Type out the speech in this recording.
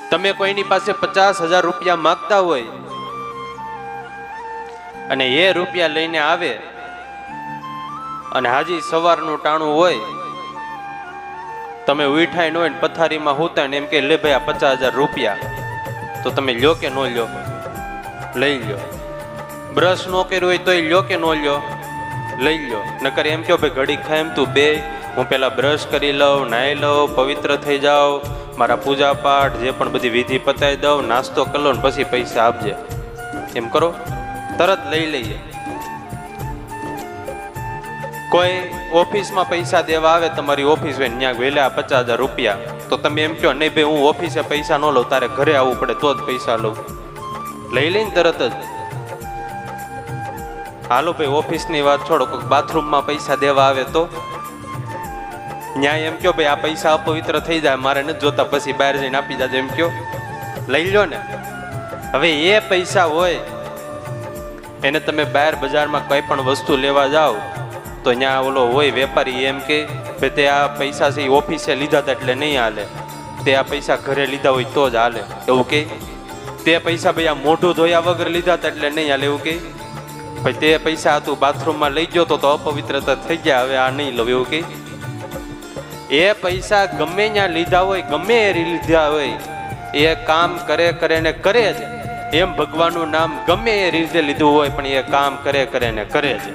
તમે કોઈની પાસે 50,000 રૂપિયા માંગતા હોય અને એ રૂપિયા લઈને આવે અને હાજી સવારનું ટાણું હોય, તમે ઉઠાઈ ન હોય ને પથારીમાં હોતા ને એમ કે લે ભાઈ આ 50,000 રૂપિયા, તો તમે લ્યો કે ન લ્યો? લઈ લ્યો. બ્રશ ન કર્યું હોય તોય લ્યો કે ન લ્યો? લઈ લ્યો. નકર એમ કહો ભાઈ ઘડી ખાય એમ તું બે, હું પેલા બ્રશ કરી લઉં, નાહી લઉં, પવિત્ર થઈ જાઉં, મારા પૂજા પાઠ જે પણ બધી વિધિ પતાવી દઉં, નાસ્તો કરી લઉં ને પછી પૈસા આપજે. એમ કરો, તરત લઈ લઈએ. કોઈ ઓફિસમાં પૈસા દેવા આવે, તમારી ઓફિસ હોય ત્યાં વેલા 50,000 રૂપિયા, તો તમે એમ કહો નહીં ભાઈ હું ઓફિસે પૈસા ન લઉં, તારે ઘરે આવવું પડે તો જ પૈસા લઉં. લઈ લઈને તરત જ. હાલો ભાઈ ઓફિસની વાત છોડો, કોઈ બાથરૂમમાં પૈસા દેવા આવે તો ન્યાય એમ કહો ભાઈ આ પૈસા અપવિત્ર થઈ જાય, મારે નથી જોતા, પછી બહાર જઈને આપી જાજો. એમ કહો, લઈ લો ને. હવે એ પૈસા હોય એને તમે બહાર બજારમાં કોઈ પણ વસ્તુ લેવા જાઓ તો ત્યાં ઓલો હોય વેપારી એમ કે ભાઈ તે આ પૈસા છે એ ઓફિસે લીધા હતા એટલે નહીં હાલે, તે આ પૈસા ઘરે લીધા હોય તો જ હાલે. એવું કે તે પૈસા ભાઈ આ મોઢું ધોયા વગર લીધા હતા એટલે નહીં હાલે. એવું કે ભાઈ તે પૈસા તું બાથરૂમમાં લઈ ગયો તો અપવિત્રતા થઈ ગયા, હવે આ નહીં લઉં. એવું કે એ પૈસા ગમે ત્યાં લીધા હોય, ગમે એ લીધા હોય, એ કામ કરે ને કરે જ. એમ ભગવાનનું નામ ગમે એ રીતે લીધું હોય પણ એ કામ કરે ને કરે છે.